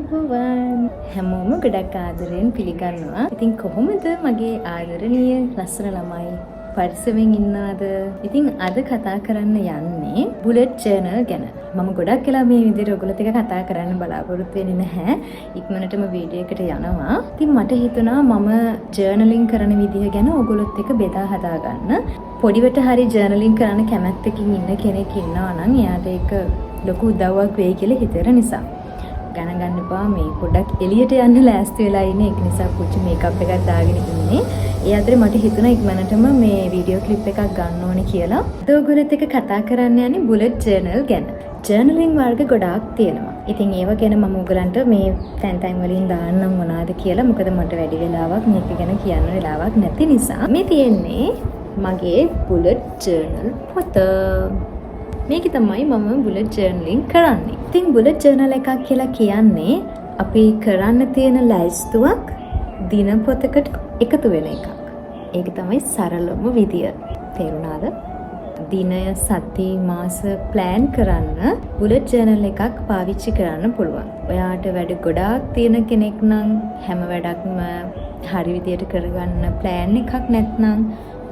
අයිබෝවන් හැමෝම ගොඩක් ආදරෙන් පිළිගන්නවා. ඉතින් කොහොමද මගේ ආදරණීය ලස්සන ළමයි පරිස්සමෙන් ඉන්නවද? ඉතින් අද කතා කරන්න යන්නේ බුලට් ජර්නල් ගැන. මම ගොඩක් වෙලා මේ විදිහට ඔයගොල්ලොත් එක්ක කතා කරන්න බලාපොරොත්තු වෙන්නේ නැහැ. ඉක්මනටම වීඩියෝ එකට යනවා. ඉතින් මට හිතුණා මම ජර්නලින් කරන විදිහ ගැන ඔයගොල්ලොත් එක්ක බෙදා හදා ගන්න. පොඩිවට හරි ජර්නලින් කරන්න කැමැත්තකින් ඉන්න කෙනෙක් ඉන්නවා නම් එයාට ඒක ලොකු උදව්වක් වෙයි කියලා හිතන නිසා. ගණන් ගන්න එපා මේ පොඩ්ඩක් එළියට යන්න ලෑස්ති වෙලා ඉන්නේ. ඒක නිසා පුංචි මේකප් එකක් දාගෙන ඉන්නේ. ඒ අතරේ මට හිතුණා ඉක්මනටම මේ වීඩියෝ ක්ලිප් එකක් ගන්න ඕනේ කියලා. අද ඔයගොල්ලොත් එක්ක කතා කරන්න යන්නේ බුලට් ජර්නල් ගැන. ජර්නලින් වර්ග ගොඩාක් තියෙනවා. ඉතින් ඒව ගැන මම ඔයගලන්ට මේ තැන් වලින් දාන්නම් මොනවද කියලා. මොකද මට වැඩි වෙලාවක් මේක ගැන කියන්න වෙලාවක් නැති නිසා. මේ තියෙන්නේ මගේ බුලට් ජර්නල් පොත. මේක තමයි මම බුලට් ජර්නලින් කරන්නේ. ඉතින් බුලට් ජර්නල් එකක් කියලා කියන්නේ අපි කරන්න තියෙන ලයිස්තුවක් දිනපොතකට එකතු වෙන එකක්. ඒක තමයි සරලම විදිය. තේරුණාද? දිනය, සති, මාස ප්ලෑන් කරන්න බුලට් ජර්නල් එකක් පාවිච්චි කරන්න පුළුවන්. ඔයාට වැඩ ගොඩාක් තියෙන කෙනෙක් නම් හැම වැඩක්ම හරි විදියට කරගන්න ප්ලෑන් එකක් නැත්නම්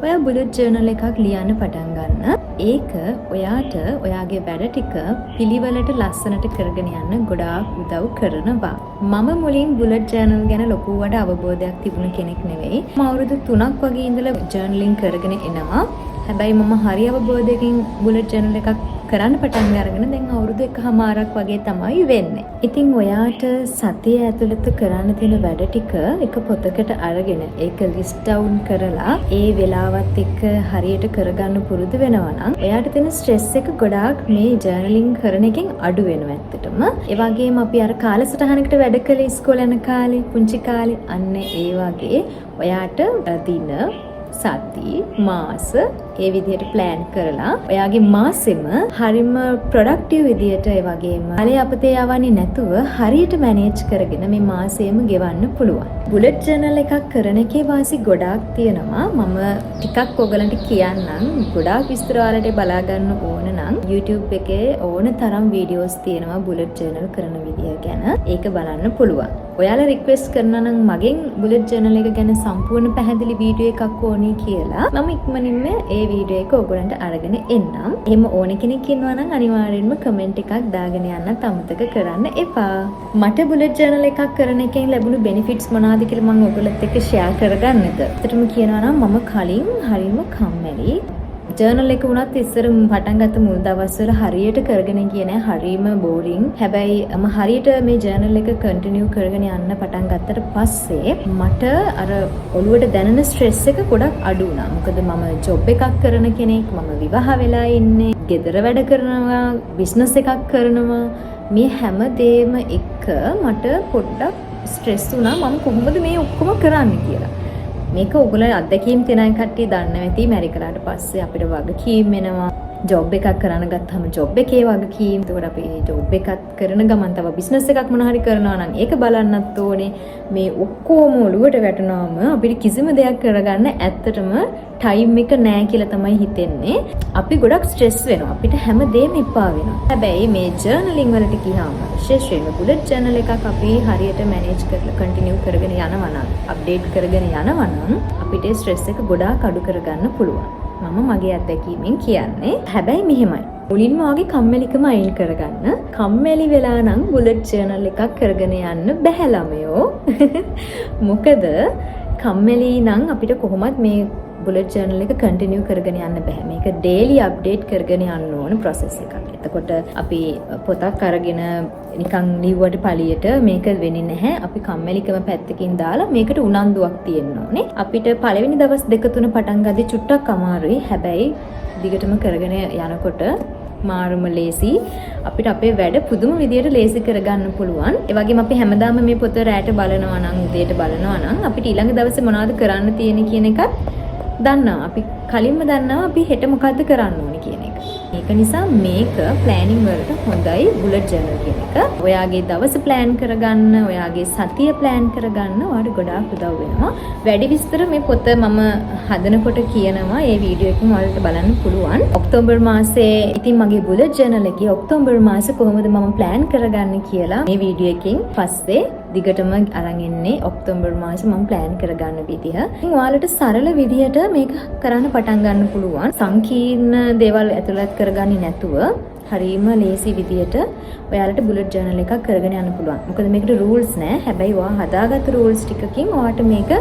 ඔයා බුලට් ජර්නල් එකක් ලියන්න පටන් ගන්න. ඒක ඔයාට ඔයාගේ වැඩ ටික පිළිවෙලට ලස්සනට කරගෙන යන්න ගොඩාක් උදව් කරනවා. මම මුලින් බුලට් ජර්නල් ගැන ලොකුවට අවබෝධයක් තිබුණ කෙනෙක් නෙවෙයි. මම අවුරුදු 3ක් වගේ ඉඳලා ජර්නලින් කරගෙන එනවා. හැබැයි මම හරි අවබෝධයකින් බුලට් ජර්නල් එකක් කරන්න පටන් අරගෙන දැන් අවුරුදු 1කමාරක් වගේ තමයි වෙන්නේ. ඉතින් ඔයාට සතිය ඇතුළත කරන්න තියෙන වැඩ ටික එක පොතකට අරගෙන ඒක ලිස්ට් ඩවුන් කරලා ඒ වෙලාවත් එක්ක හරියට කරගන්න පුරුදු වෙනවා නම් ඔයාට තියෙන ස්ට්‍රෙස් එක ගොඩාක් මේ ජර්නලින් කරන එකෙන් අඩු වෙනවා ඇත්තටම. ඒ වගේම අපි අර කාලසටහනකට වැඩ කළේ ඉස්කෝලේ යන කාලේ, පුංචි කාලේ අන්න ඒ වගේ ඔයාට දින සති මාස ඒ විදිහට ප්ලෑන් කරලා ඔයාගේ මාසෙම හරිම ප්‍රොඩක්ටිව් විදිහට ඒ වගේම කාලේ අපතේ යවන්නේ නැතුව හරියට මැනේජ් කරගෙන මේ මාසෙම ගෙවන්න පුළුවන්. බුලට් ජර්නල් එකක් කරන එකේ වාසි ගොඩාක් තියෙනවා. මම ටිකක් ඔයගලන්ට කියන්නම්. ගොඩාක් විස්තර වලට බලා ගන්න ඕන නම් YouTube එකේ ඕන තරම් වීඩියෝස් තියෙනවා බුලට් ජර්නල් කරන විදිය ගැන. ඒක බලන්න පුළුවන්. ඔයාලා රික්වෙස්ට් කරනවා නම් මගෙන් බුලට් ජර්නල් එක ගැන සම්පූර්ණ පැහැදිලි වීඩියෝ එකක් ඕනේ කියලා මම ඉක්මනින්ම ඒ වීඩියෝ එක ඔයගලන්ට අරගෙන එන්නම්. එහෙම ඕන කෙනෙක් ඉන්නවා නම් අනිවාර්යෙන්ම කමෙන්ට් එකක් දාගෙන යන්නත් අමතක කරන්න එපා. මට බුලට් ජර්නල් එකක් කරන එකෙන් ලැබුණු බෙනිෆිට්ස් මොනවද කියලා මම ඔයගලත් එක්ක ෂෙයා කරගන්නද. ඇත්තටම කියනවා නම් මම කලින් හරිම කම්මැලි. ජර්නල් එක වුණත් ඉස්සර පටන් ගත්ත මුල් දවස්වල හරියට කරගෙන ගියේ නෑ. හරිම බෝරින්. හැබැයි මම හරියට මේ ජර්නල් එක කන්ටිනියු කරගෙන යන්න පටන් ගත්තට පස්සේ මට අර ඔළුවට දැනෙන ස්ට්‍රෙස් එක ගොඩක් අඩු වුණා. මොකද මම ජොබ් එකක් කරන කෙනෙක්, මම විවාහ වෙලා ඉන්නේ, ගෙදර වැඩ කරනවා, බිස්නස් එකක් කරනවා. මේ හැම දෙයක්ම එක්ක මට පොඩ්ඩක් ස්ට්‍රෙස් වුණා. මම කොහොමද මේ ඔක්කොම කරන්නේ කියලා. මේක ඔයගොල්ලෝ අත්දැකීම් තියෙන කට්ටිය දන්නවා ඇති. මැරි කරාට පස්සේ අපිට වගකීම් එනවා. ජොබ් එකක් කරන්න ගත්තාම ජොබ් එකේ වගකීම්. ඒකට අපි ජොබ් එකක් කරන ගමන් තව බිස්නස් එකක් මොන හරි කරනවා නම් ඒක බලන්නත් ඕනේ. මේ ඔක්කොම ඔළුවට වැටුනාම අපිට කිසිම දෙයක් කරගන්න ඇත්තටම ටයිම් එක නැහැ කියලා තමයි හිතෙන්නේ. අපි ගොඩක් ස්ට්‍රෙස් වෙනවා. අපිට හැමදේම එපා වෙනවා. හැබැයි මේ ජර්නලින් වලට ගියාම විශේෂයෙන්ම බුලට් ජර්නල් එකක් අපි හරියට මැනේජ් කරලා කන්ටිනියු කරගෙන යනවා නම්, අප්ඩේට් කරගෙන යනවා නම් අපිට ස්ට්‍රෙස් එක ගොඩාක් අඩු කරගන්න පුළුවන්. මම මගේ අත්දැකීමෙන් කියන්නේ. හැබැයි මෙහෙමයි. මුලින්ම වගේ කම්මැලිකම අයින් කරගන්න. කම්මැලි වෙලා නම් බුලට් ජර්නල් එකක් කරගෙන යන්න බැහැ ළමයෝ. මොකද කම්මැලි නම් අපිට කොහොමත් මේ බුලට් ජර්නල් එක කන්ටිනියු කරගෙන යන්න බෑ. මේක ඩේලි අප්ඩේට් කරගෙන යන්න ඕන ප්‍රොසෙස් එකක්. එතකොට අපි පොතක් අරගෙන නිකන් ලිව්වට පළියට මේක වෙන්නේ නැහැ. අපි කම්මැලිකම පැත්තකින් දාලා මේකට උනන්දුවක් තියෙන්න ඕනේ. අපිට පළවෙනි දවස් 2-3 පටන් ගද්දි චුට්ටක් අමාරුයි. හැබැයි දිගටම කරගෙන යනකොට මාරුම ලේසි. අපිට අපේ වැඩ පුදුම විදියට ලේසි කරගන්න පුළුවන්. ඒ වගේම අපි හැමදාම මේ පොත රැට බලනවා නම්, උදේට බලනවා නම් අපිට ඊළඟ දවසේ මොනවද කරන්න තියෙන්නේ කියන එකත් දන්නවා. අපි කලින්ම දන්නවා අපි හෙට මොකද්ද කරන්න ඕනේ කියන එක. ඒක නිසා මේක ප්ලෑනින් වලට හොඳයි බුලට් ජර්නල් කියන එක. ඔයාගේ දවස ප්ලෑන් කරගන්න, ඔයාගේ සතිය ප්ලෑන් කරගන්න ඔයාලට ගොඩාක් උදව් වෙනවා. වැඩි විස්තර මේ පොත මම හදනකොට කියනවා. ඒ වීඩියෝ එකම ඔයාලට බලන්න පුළුවන්. ඔක්තෝබර් මාසේ ඉතින් මගේ බුලට් ජර්නල් එකේ ඔක්තෝබර් මාසේ කොහොමද මම ප්ලෑන් කරගන්නේ කියලා මේ වීඩියෝ එකෙන් පස්සේ දිගටම අරන් එන්නේ ඔක්තෝබර් මාසේ මම ප්ලෑන් කරගන්න විදිහ. ඉතින් ඔයාලට සරල විදිහට මේක කරන්න පටන් ගන්න පුළුවන්. සංකීර්ණ දේවල් ඇතුළත් කරගන්නේ නැතුව හරිම ලේසි විදිහට ඔයාලට බුලට් ජර්නල් එකක් කරගෙන යන්න පුළුවන්. මොකද මේකට රූල්ස් නැහැ. හැබැයි ඔයා හදාගත්ත රූල්ස් ටිකකින් ඔයාට මේක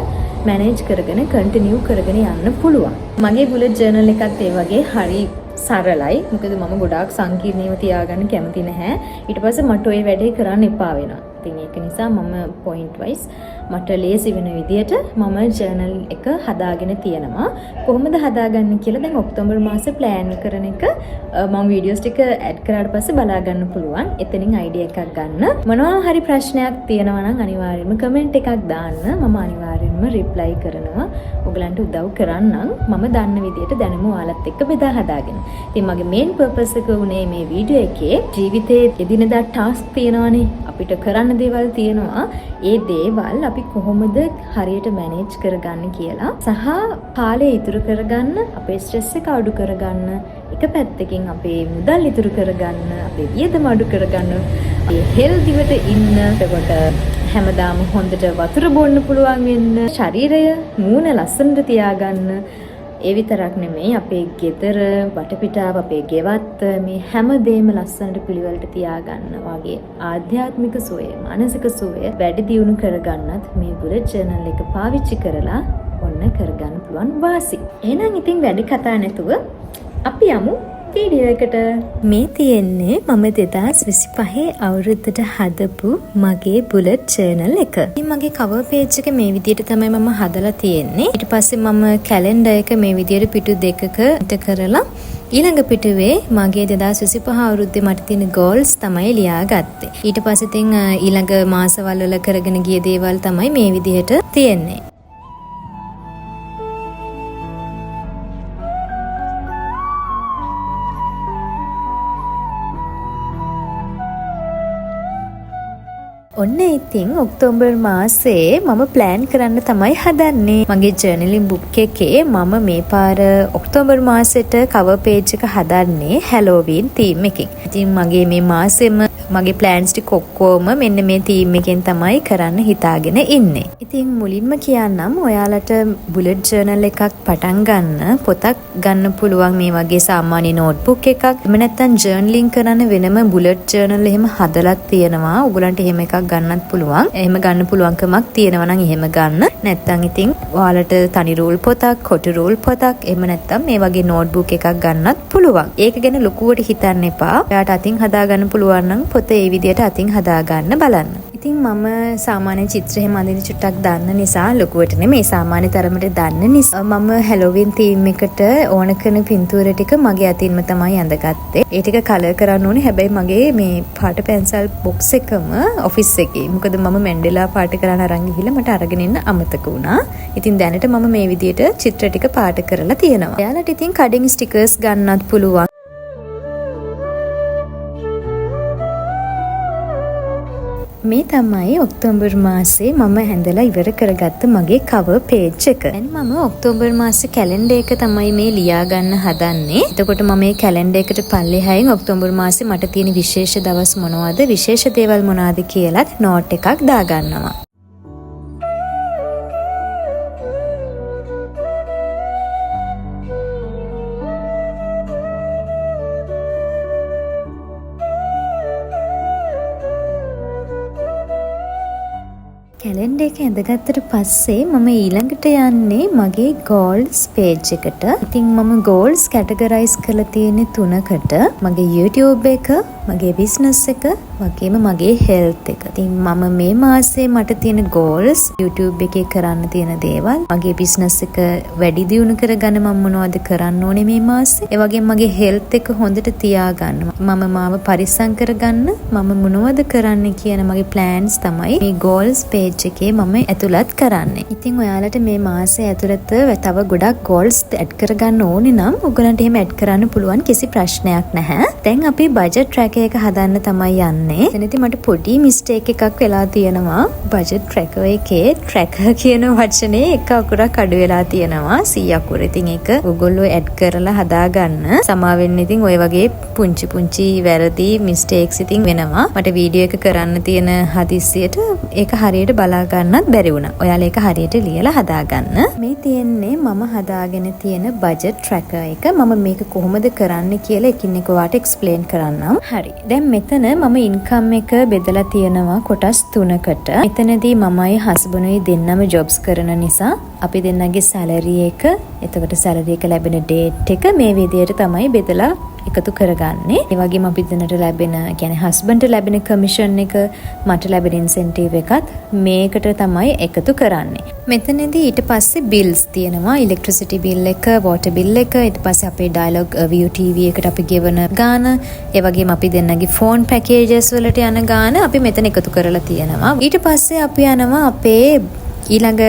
මැනේජ් කරගෙන කන්ටිනියු කරගෙන යන්න පුළුවන්. මගේ බුලට් ජර්නල් එකත් ඒ වගේ හරි සරලයි. මොකද මම ගොඩාක් සංකීර්ණව තියාගන්න කැමති නැහැ. ඊට පස්සේ මට ওই වැඩේ කරන්න එපා වෙනවා. ඉතින් ඒක නිසා මම පොයින්ට් වයිස් මට ලේසි වෙන විදිහට මම ජර්නල් එක හදාගෙන තියෙනවා. කොහොමද හදාගන්නේ කියලා දැන් ඔක්තෝබර් මාසේ ප්ලෑන් කරන එක මම වීඩියෝස් ටික ඇඩ් කරාට පස්සේ බලා ගන්න පුළුවන්. එතනින් අයිඩියා එකක් ගන්න. මොනවා හරි ප්‍රශ්නයක් තියෙනවා නම් අනිවාර්යයෙන්ම කමෙන්ට් එකක් දාන්න. මම අනිවාර්යයෙන්ම රිප්ලයි කරනවා. ඔයගලන්ට උදව් කරන්නම්. මම දන්න විදිහට දැනුම ඔයාලත් එක්ක බෙදා හදාගෙන. ඉතින් මගේ මේන් පර්පස් එක උනේ මේ වීඩියෝ එකේ ජීවිතයේ එදිනෙදා ටාස්ක් තියෙනවානේ. අපිට කරන්න දේවල් තියෙනවා. ඒ දේවල් අපි කොහොමද හරියට මැනේජ් කරගන්න කියලා සහ කාලය ඉතුරු කරගන්න, අපේ ස්ට්‍රෙස් එක අඩු කරගන්න, එක පැත්තකින් අපේ මුදල් ඉතුරු කරගන්න, අපේ වියදම අඩු කරගන්න, අපේ හෙල්දිවට ඉන්න, එතකොට හැමදාම හොඳට වතුර බොන්න පුළුවන් වෙන්න, ශරීරය මූණ ලස්සනට තියාගන්න. ඒ විතරක් නෙමෙයි අපේ ගෙදර වටපිටාව අපේ ගෙවත්ත මේ හැම දෙයක්ම ලස්සනට පිළිවෙලට තියාගන්න වගේ ආධ්‍යාත්මික සුවය මානසික සුවය වැඩි දියුණු කරගන්නත් මේ බුලට් ජර්නල් එක පාවිච්චි කරලා ඔන්න කරගන්න පුළුවන් වාසි. එහෙනම් ඉතින් වැඩි කතා නැතුව අපි යමු වීඩියෝ එකට. මේ තියෙන්නේ මම 2025 අවුරුද්දට හදපු මගේ බුලට් ජර්නල් එක. ඉතින් මගේ කවර් පේජ් එක මේ විදිහට තමයි මම හදලා තියෙන්නේ. ඊට පස්සේ මම කැලෙන්ඩර් එක මේ විදිහට පිටු දෙකක ඉට කරලා ඊළඟ පිටුවේ මගේ 2025 අවුරුද්දේ මට තියෙන ගෝල්ස් තමයි ලියාගත්තේ. ඊට පස්සේ ඉතින් ඊළඟ මාසවල වල කරගෙන ගිය දේවල් තමයි මේ විදිහට තියෙන්නේ. ඔන්න ඉතින් ඔක්තෝබර් මාසේ මම ප්ලෑන් කරන්න තමයි හදන්නේ. මගේ ජර්නලින් බුක් එකේ මම මේ පාර ඔක්තෝබර් මාසෙට කවර් පේජ් එක හදන්නේ හැලෝවීන් තීම් එකකින්. ඉතින් මගේ මේ මාසෙම මගේ ප්ලෑන්ස් ටික ඔක්කොම මෙන්න මේ තීම් එකෙන් තමයි කරන්න හිතාගෙන ඉන්නේ. ඉතින් මුලින්ම කියන්නම් ඔයාලට බුලට් ජර්නල් එකක් පටන් ගන්න පොතක් ගන්න පුළුවන් මේ වගේ සාමාන්‍ය නෝට්බුක් එකක්. එහෙම නැත්නම් ජර්නලින් කරන්න වෙනම බුලට් ජර්නල් එහෙම හදලා තියෙනවා. ඔයගලන්ට එහෙම එකක් ගන්නත් පුළුවන්. එහෙම ගන්න පුළුවන්කමක් තියෙනවා නම් එහෙම ගන්න. නැත්නම් ඉතින් ඔයාලට තනි රූල් පොතක්, කොටු රූල් පොතක්, එහෙම නැත්නම් මේ වගේ නෝට්බුක් එකක් ගන්නත් පුළුවන්. ඒක ගැන ලොකුවට හිතන්න එපා. ඔයාට අතින් හදා ගන්න පුළුවන් නම් පොත ඒ විදිහට අතින් හදා ගන්න බලන්න. ඉතින් මම සාමාන්‍ය චිත්‍ර එහෙම අඳින චුට්ටක් දන්න නිසා ලොකුවට නෙමෙයි සාමාන්‍ය තරමට දන්න නිසා මම හැලෝවින් තීම් එකට ඕන කරන පින්තූර ටික මගේ අතින්ම තමයි අඳගත්තේ. ඒ ටික කලර් කරන්න ඕනේ. හැබැයි මගේ මේ පාට පැන්සල් බොක්ස් එකම ඔෆිස් එකේ. මොකද මම මැන්ඩෙලා පාට කරන්න අරන් ගිහිල්ලා මට අරගෙන ඉන්න අමතක වුණා. ඉතින් දැනට මම මේ විදිහට චිත්‍ර ටික පාට කරලා තියෙනවා. එයාලට ඉතින් කඩින් ස්ටිකර්ස් ගන්නත් පුළුවන්. මේ තමයි ඔක්තෝබර් මාසේ මම හැඳලා ඉවර කරගත්ත මගේ කවර් පේජ් එක. දැන් මම ඔක්තෝබර් මාසේ කැලෙන්ඩර් එක තමයි මේ ලියා ගන්න හදන්නේ. එතකොට මම මේ කැලෙන්ඩර් එකට පල්ලෙහායින් ඔක්තෝබර් මාසේ මට තියෙන විශේෂ දවස් මොනවද, විශේෂ දේවල් මොනවද කියලාත් නෝට් එකක් දාගන්නවා. කැලෙන්ඩර් එක ඇඳගත්තට පස්සේ මම ඊළඟට යන්නේ මගේ ගෝල්ස් පේජ් එකට. ඉතින් මම ගෝල්ස් කැටගරයිස් කරලා තියෙන්නේ 3කට. මගේ YouTube එක, මගේ බිස්නස් එක වගේම මගේ හෙල්ත් එක. ඉතින් මම මේ මාසේ මට තියෙන ගෝල්ස් YouTube එකේ කරන්න තියෙන දේවල්, මගේ බිස්නස් එක වැඩි දියුණු කරගන්න මම මොනවද කරන්න ඕනේ මේ මාසේ. ඒ වගේම මගේ හෙල්ත් එක හොඳට තියාගන්න, මම මාව පරිස්සම් කරගන්න මම මොනවද කරන්න කියන මගේ ප්ලෑන්ස් තමයි මේ ගෝල්ස් පේජ් එකේ මම ඇතුළත් කරන්නේ. ඉතින් ඔයාලට මේ මාසේ ඇතුළත තව ගොඩක් ගෝල්ස් ඇඩ් කරගන්න ඕනේ නම් ඔයගලන්ට එහෙම ඇඩ් කරන්න පුළුවන්, කිසි ප්‍රශ්නයක් නැහැ. දැන් අපි බජට් ට්‍රැකර් එක හදන්න තමයි යන්නේ. එතනදී මට පොඩි මිස්ටේක් එකක් වෙලා තියෙනවා. බජට් ට්‍රැකර් එකේ ට්‍රැකර් කියන වචනේ එක අකුරක් අඩු වෙලා තියෙනවා 100 අකුර. ඉතින් ඒක ඔයගොල්ලෝ ඇඩ් කරලා හදාගන්න. සමාවෙන්න ඉතින් ඔය වගේ පුංචි වැරදි මිස්ටේක්ස් ඉතින් වෙනවා. මට වීඩියෝ එක කරන්න තියෙන හදිස්සියට ඒක හරියට බලා ගන්නත් බැරි වුණා. ඔයාලා ඒක හරියට ලියලා හදාගන්න. මේ තියෙන්නේ මම හදාගෙන තියෙන බජට් ට්‍රැකර් එක. මම මේක කොහොමද කරන්න කියලා එකින් එක වාට එක්ස්ප්ලেইন කරන්නම්. හරි. දැන් මෙතන මම ඉන්කම් එක බෙදලා තියෙනවා කොටස් 3කට. මෙතනදී මමයි හස්බන්ඩ්යි දෙන්නම ජොබ්ස් කරන නිසා අපි දෙන්නගේ සැලරි එක, එතකොට සැලරි එක ලැබෙන ඩේට් එක මේ විදිහට තමයි බෙදලා එකතු කරගන්නේ. ඒ වගේම අපි දෙන්නට ලැබෙන, කියන්නේ හස්බන්ඩ්ට ලැබෙන කමිෂන් එක, මට ලැබෙන ඉන්සෙන්ටිව් එකත් මේකට තමයි එකතු කරන්නේ. මෙතනදී ඊට පස්සේ බිල්ස් තියෙනවා. ඉලෙක්ට්‍රිසිටි බිල් එක, වෝටර් බිල් එක, ඊට පස්සේ අපේ ඩයලොග් view TV එකට අපි ගෙවන ගාන, ඒ වගේම අපි දෙන්නගේ ෆෝන් පැකේජස් වලට යන ගාන අපි මෙතන එකතු කරලා තියෙනවා. ඊට පස්සේ අපි යනවා අපේ ඊළඟ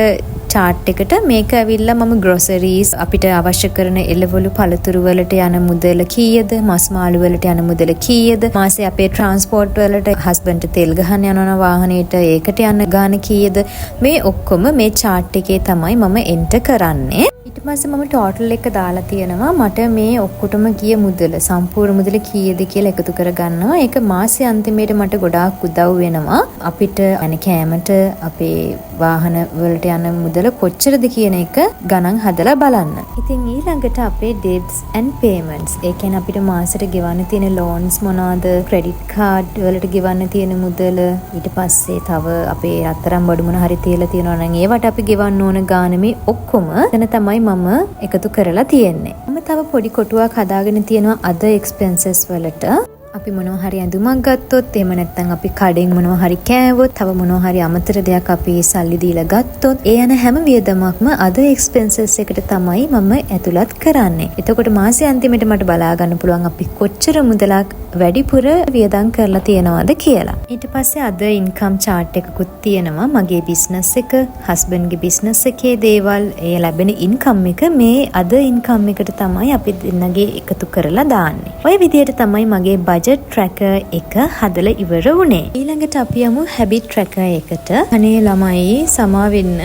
චාට් එකට. මේක ඇවිල්ලා මම ග්‍රොසරීස්, අපිට අවශ්‍ය කරන එළවලු පළතුරු වලට යන මුදල කීයද, මස් මාළු වලට යන මුදල කීයද, මාසේ අපේ ට්‍රාන්ස්පෝර්ට් වලට හස්බන්ඩ්ට තෙල් ගහන්න යනවා වාහනේට, ඒකට යන ගාන කීයද, මේ ඔක්කොම මේ චාට් එකේ තමයි මම එන්ටර් කරන්නේ. ඊට පස්සේ මම ටෝටල් එක දාලා තියෙනවා. මට මේ ඔක්කොටම ගිය මුදල, සම්පූර්ණ මුදල කීයද කියලා එකතු කරගන්නවා. ඒක මාසේ අන්තිමේට මට ගොඩාක් උදව් වෙනවා. අපිට අනේ කෑමට, අපේ වාහන වලට යන මුදල කොච්චරද කියන එක ගණන් හදලා බලන්න. ඉතින් ඊළඟට අපේ debts and payments, ඒ කියන්නේ අපිට මාසෙට ගෙවන්න තියෙන loans මොනවාද, credit card වලට ගෙවන්න තියෙන මුදල, ඊට පස්සේ තව අපේ රත්තරන් බඩු මොන හරි තියලා තියෙනවා නම් ඒවට අපි ගෙවන්න ඕන ගාන, මේ ඔක්කොම එතන තමයි මම එකතු කරලා තියෙන්නේ. මම තව පොඩි කොටුවක් හදාගෙන තියෙනවා other expenses වලට. අපි මොනවා හරි ඇඳුමක් ගත්තොත්, එහෙම නැත්නම් අපි කඩෙන් මොනවා හරි කෑවොත්, තව මොනවා හරි අමතර දෙයක් අපි සල්ලි දීලා ගත්තොත්, ඒ යන හැම වියදමක්ම other expenses එකට තමයි මම ඇතුළත් කරන්නේ. එතකොට මාසේ අන්තිමේට මට බලා ගන්න පුළුවන් අපි කොච්චර මුදලක් වැඩිපුර වියදම් කරලා තියනවද කියලා. ඊට පස්සේ other income chart එකකුත් තියෙනවා. මගේ බිස්නස් එක, හස්බන්ඩ්ගේ බිස්නස් එකේ දේවල්, ඒ ලැබෙන ඉන්කම් එක මේ other income එකට තමයි අපි දෙන්නගේ එකතු කරලා දාන්නේ. ඔය විදිහට තමයි මගේ බජට් ට්‍රැකර් එක හදලා ඉවර වුණේ. ඊළඟට අපි යමු හැබිට් ට්‍රැකර් එකට. අනේ ළමයි සමා වෙන්න.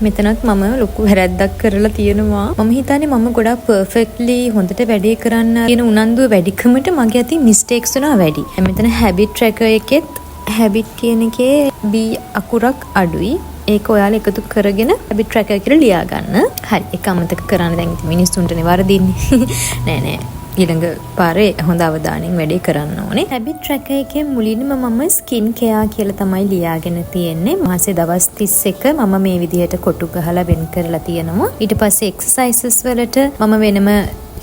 මෙතනත් මම ලොකු වැරද්දක් කරලා තියෙනවා. මම හිතන්නේ මම ගොඩක් පර්ෆෙක්ට්ලි හොඳට වැඩේ කරන්න කියන උනන්දුව වැඩිකමට මගේ අතින් මිස්ටේක්ස් වෙනවා වැඩි. මෙතන හැබිට් ට්‍රැකර් එකෙත් හැබිට් කියන එකේ B අකුරක් අඩුයි. ඒක ඔයාලා එකතු කරගෙන හැබිට් ට්‍රැකර් කියලා ලියා ගන්න. හරි. ඒක අමතක කරන්න දැන් මිනිස්සුන්ටනේ වරදින්නේ. නෑ. ඊළඟ පාරේ හොඳ අවධානයෙන් වැඩේ කරන්න ඕනේ. හැබිට් ට්‍රැකර් එකේ මුලින්ම මම ස්කින් කෙයා කියලා තමයි ලියාගෙන තියෙන්නේ. මාසේ දවස් 31 මම මේ විදිහට කොටු ගහලා වෙන් කරලා තියෙනවා. ඊට පස්සේ එක්සර්සයිසස් වලට මම වෙනම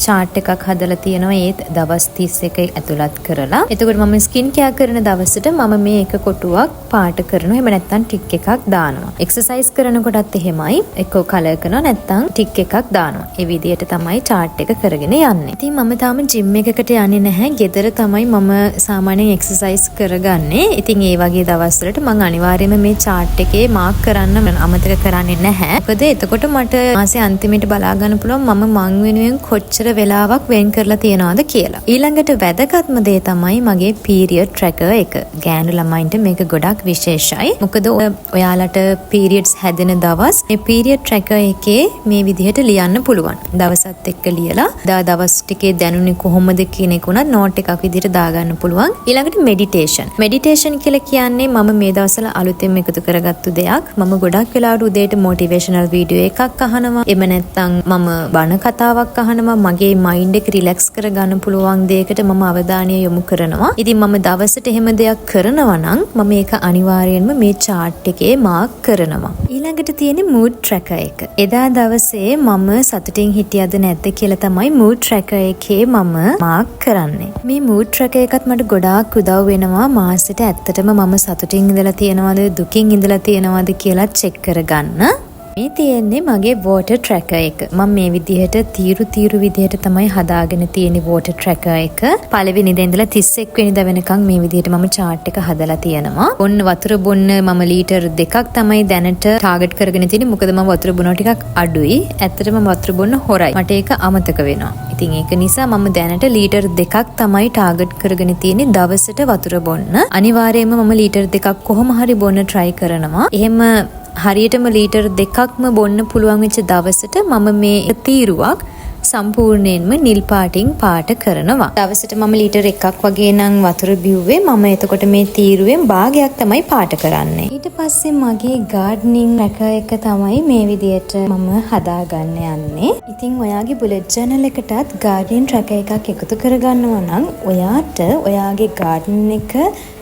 chart එකක් හදලා තියෙනවා. ඒත් දවස් 31 ඇතුළත් කරලා. එතකොට මම ස්කින් කෙයා කරන දවසට මම මේ එක කොටුවක් පාට කරනවා. එහෙම නැත්නම් ටික් එකක් දානවා. එක්සර්සයිස් කරනකොටත් එහෙමයි. එක්කෝ කලර් කරනවා නැත්නම් ටික් එකක් දානවා. ඒ විදිහට තමයි chart එක කරගෙන යන්නේ. ඉතින් මම තාම ජිම් එකකට යන්නේ නැහැ. ගෙදර තමයි මම සාමාන්‍යයෙන් එක්සර්සයිස් කරගන්නේ. ඉතින් ඒ වගේ දවස් වලට මම අනිවාර්යයෙන්ම මේ chart එකේ මාක් කරන්න අමතක කරන්නේ නැහැ. මොකද එතකොට මට මාසේ අන්තිමේට බලා ගන්න පුළුවන් මම වෙනුවෙන් කොච්චර වෙලාවක් වෙන් කරලා තියනවාද කියලා. ඊළඟට වැදගත්ම දේ තමයි මගේ පීරියඩ් ට්‍රැකර් එක. ගෑනු ළමයින්ට මේක ගොඩක් විශේෂයි. මොකද ඔයාලට පීරියඩ්ස් හැදෙන දවස් මේ පීරියඩ් ට්‍රැකර් එකේ මේ විදිහට ලියන්න පුළුවන්. දවසත් එක්ක ලියලා දවස් ටිකේ දැනුනේ කොහොමද කියන එක උනත් නෝට් එකක් විදිහට දාගන්න පුළුවන්. ඊළඟට මෙඩිටේෂන්. මෙඩිටේෂන් කියලා කියන්නේ මම මේ දවස්වල අලුතෙන් එකතු කරගත්තු දෙයක්. මම ගොඩක් වෙලාවට උදේට මොටිවේෂනල් වීඩියෝ එකක් අහනවා. එහෙම නැත්නම් මම බණ කතාවක් අහනවා. මගේ මයින්ඩ් එක රිලැක්ස් කරගන්න පුළුවන් දෙයකට මම අවධානය යොමු කරනවා. ඉතින් මම දවසට එහෙම දෙයක් කරනවා නම් මම ඒක අනිවාර්යයෙන්ම මේ chart එකේ මාක් කරනවා. ඊළඟට තියෙන mood tracker එක. එදා දවසේ මම සතුටින් හිටියද නැද්ද කියලා තමයි mood tracker එකේ මම මාක් කරන්නේ. මේ mood tracker එකත් මට ගොඩාක් උදව් වෙනවා මාසෙට ඇත්තටම මම සතුටින් ඉඳලා තියෙනවද දුකින් ඉඳලා තියෙනවද කියලා චෙක් කරගන්න. මේ තියෙන්නේ මගේ water tracker එක. මම මේ විදිහට තීරු විදිහට තමයි හදාගෙන තියෙන්නේ water tracker එක. පළවෙනිදා ඉඳලා 31 වෙනිදා වෙනකන් මේ විදිහට මම chart එක හදලා තියෙනවා. ඔන්න වතුර බොන්න මම ලීටර් 2ක් තමයි දැනට ටාගට් කරගෙන තියෙන්නේ. මොකද මම වතුර බොනවා ටිකක් අඩුයි. ඇත්තටම වතුර බොන්න හොරයි. මට ඒක අමතක වෙනවා. ඉතින් ඒක නිසා මම දැනට ලීටර් 2ක් තමයි ටාගට් කරගෙන තියෙන්නේ දවසට වතුර බොන්න. අනිවාර්යයෙන්ම මම ලීටර් 2ක් කොහොම හරි බොන්න try කරනවා. එහෙම හරියටම ලීටර් 2ක්ම බොන්න පුළුවන් වෙච්ච දවසට මම මේ තීරුවක් සම්පූර්ණයෙන්ම නිල් පාටින් පාට කරනවා. දවසට මම ලීටර් 1ක් වගේ නම් වතුර බිව්වේ මම එතකොට මේ තීරුවෙන් භාගයක් තමයි පාට කරන්නේ. ඊට පස්සේ මගේ ගාඩ්නින් tracker එක තමයි මේ විදියට මම හදාගන්න යන්නේ. ඉතින් ඔයාගේ බුලට් ජර්නල් එකටත් ගාඩ්නින් tracker එකක් එකතු කරගන්නවා නම් ඔයාට ඔයාගේ ගාඩන් එක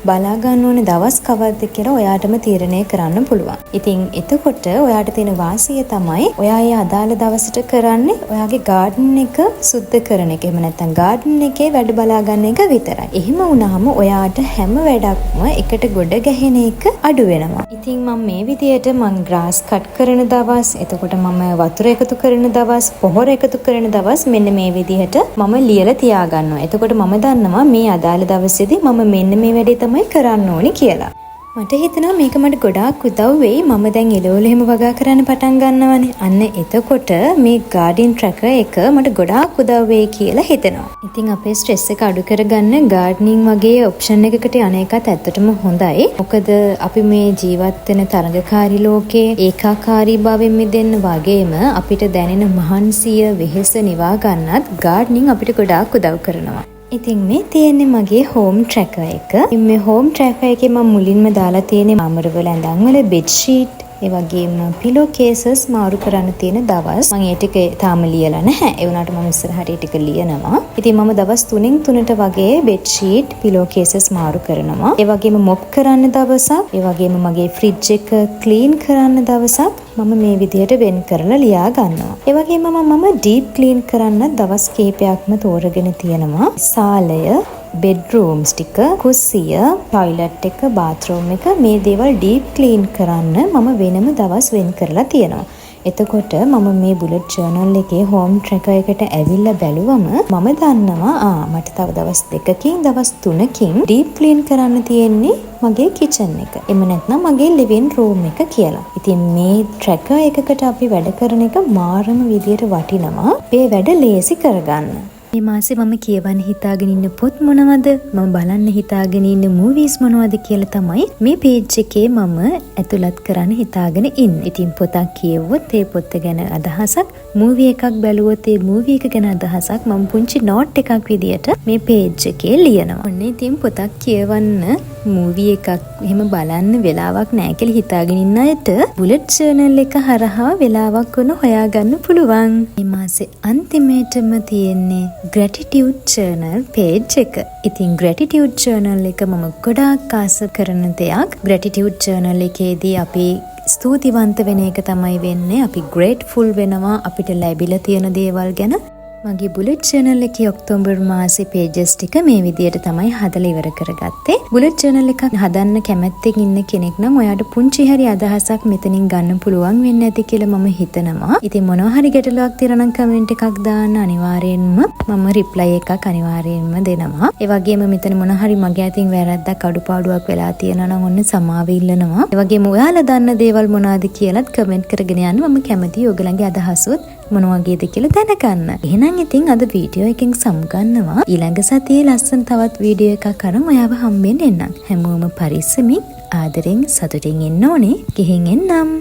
බලා ගන්න ඕනේ දවස් කවද්ද කියලා ඔයාටම තීරණය කරන්න පුළුවන්. ඉතින් එතකොට ඔයාට තියෙන වාසිය තමයි ඔයා ඒ අදාළ දවසට කරන්නේ ඔයාගේ ගාඩන් එක සුද්ධ කරන එක. එහෙම නැත්නම් ගාඩන් එකේ වැඩ බලා ගන්න එක විතරයි. එහෙම වුණාම ඔයාට හැම වැඩක්ම එකට ගොඩ ගැහෙන එක අඩු වෙනවා. ඉතින් මම මේ විදියට මම ග්‍රාස් කට් කරන දවස්, එතකොට මම වතුර එකතු කරන දවස්, පොහොර එකතු කරන දවස් මෙන්න මේ විදිහට මම ලියලා තියාගන්නවා. එතකොට මම දන්නවා මේ අදාළ දවසේදී මම මෙන්න මේ වැඩේ තමයි කරන්න ඕනි කියලා. මට හිතෙනවා මේක මට ගොඩාක් උදව් වෙයි. මම දැන් එළවලු එහෙම වගා කරන්න පටන් ගන්නවානේ. අන්න එතකොට මේ ගාඩන් tracker එක මට ගොඩාක් උදව් වෙයි කියලා හිතෙනවා. ඉතින් අපේ ස්ට්‍රෙස් එක අඩු කරගන්න ගාඩනින් වගේ ඔප්ෂන් එකකට යන එකත් ඇත්තටම හොඳයි. මොකද අපි මේ ජීවත් වෙන තරඟකාරී ලෝකේ ඒකාකාරී භාවයෙන් මිදෙන්න වගේම අපිට දැනෙන මහන්සිය වෙහෙස නිවා ගන්නත් ගාඩනින් අපිට ගොඩාක් උදව් කරනවා. ඉතින් මේ තියෙන්නේ මගේ හෝම් tracker එක. මේ හෝම් tracker එකේ මම මුලින්ම දාලා තියෙන්නේ මාමරවල ඇඳන් වල බෙඩ් ෂීට්, ඒ වගේම පිලෝ කේසස් මාරු කරන්න තියෙන දවස්. මම ඒ ටික තාම ලියලා නැහැ. ඒ වුණාට මම ඉස්සරහට ඒ ටික ලියනවා. ඉතින් මම දවස් 3න් 3ට වගේ බෙඩ් ෂීට්, පිලෝ කේසස් මාරු කරනවා. ඒ වගේම මොප් කරන්න දවසක්, ඒ වගේම මගේ ෆ්‍රිජ් එක ක්ලීන් කරන්න දවසක් මම මේ විදිහට වෙන් කරලා ලියා ගන්නවා. ඒ වගේම මම ඩීප් ක්ලීන් කරන්න දවස් කිහිපයක්ම තෝරගෙන තියෙනවා. සාලය, බෙඩ්රූම්ස් ටික, කුස්සිය, ටොයිලට් එක, බාත්රූම් එක මේ දේවල් ඩීප් ක්ලීන් කරන්න මම වෙනම දවස් වෙන් කරලා තියෙනවා. එතකොට මම මේ බුලට් ජර්නල් එකේ හෝම් tracker එකට ඇවිල්ලා බැලුවම මම දන්නවා මට තව දවස් 2කින් දවස් 3කින් ඩීප් ක්ලීන් කරන්න තියෙන්නේ මගේ කිචන් එක. එම නැත්නම් මගේ ලිවිං රූම් එක කියලා. ඉතින් මේ tracker එකකට අපි වැඩ කරන එක මාරම විදියට වටිනවා. මේ වැඩ ලේසි කරගන්න. මේ මාසේ මම කියවන්න හිතාගෙන ඉන්න පොත් මොනවද? මම බලන්න හිතාගෙන ඉන්න මූවීස් මොනවද කියලා තමයි මේ පේජ් එකේ මම ඇතුළත් කරන්න හිතාගෙන ඉන්නේ. ඉතින් පොතක් කියවුවොත් ඒ පොත ගැන අදහසක්, මූවී එකක් බැලුවොත් ඒ මූවී එක ගැන අදහසක් මම පුංචි නෝට් එකක් විදියට මේ පේජ් එකේ ලියනවා. ඔන්න ඉතින් පොතක් කියවන්න, මූවී එකක් එහෙම බලන්න වෙලාවක් නැහැ කියලා හිතාගෙන ඉන්න අයට බුලට් ජර්නල් එක හරහා වෙලාවක් වුණ හොයාගන්න පුළුවන්. මේ මාසේ අන්තිමේටම තියෙන්නේ gratitude journal page එක. ඉතින් gratitude journal එක මම ගොඩාක් ආස කරන දෙයක්. gratitude journal එකේදී අපි ස්තුතිවන්ත වෙන එක තමයි වෙන්නේ. අපි grateful වෙනවා අපිට ලැබිලා තියෙන දේවල් ගැන. මගේ බුලට් ජර්නල් එකේ ඔක්තෝබර් මාසේ පේජස් ටික මේ විදියට තමයි හදලා ඉවර කරගත්තේ. බුලට් ජර්නල් එකක් හදන්න කැමැත්තෙන් ඉන්න කෙනෙක් නම් ඔයාට පුංචි හරි අදහසක් මෙතනින් ගන්න පුළුවන් වෙන්න ඇති කියලා මම හිතනවා. ඉතින් මොනවා හරි ගැටලුවක් තියෙනවා නම් කමෙන්ට් එකක් දාන්න, අනිවාර්යෙන්ම මම රිප්ලයි එකක් අනිවාර්යෙන්ම දෙනවා. ඒ වගේම මෙතන මොනවා හරි මගේ අතින් වැරද්දක් අඩුපාඩුවක් වෙලා තියෙනවා නම් ඔන්න සමාව ඉල්ලනවා. ඒ වගේම ඔයාලා දන්න දේවල් මොනවද කියලාත් කමෙන්ට් කරගෙන යන්න මම කැමතියි ඔයගලගේ අදහසුත් මොන වගේද කියලා දැනගන්න. එහෙනම් ඉතින් අද වීඩියෝ එකෙන් සමුගන්නවා. ඊළඟ සතියේ ලස්සන තවත් වීඩියෝ එකක් අරන් ඔයාව හම්බෙන්න එන්නම්. හැමෝම පරිස්සමින් ආදරෙන් සතුටින් ඉන්න ඕනේ. ගිහින් එන්නම්.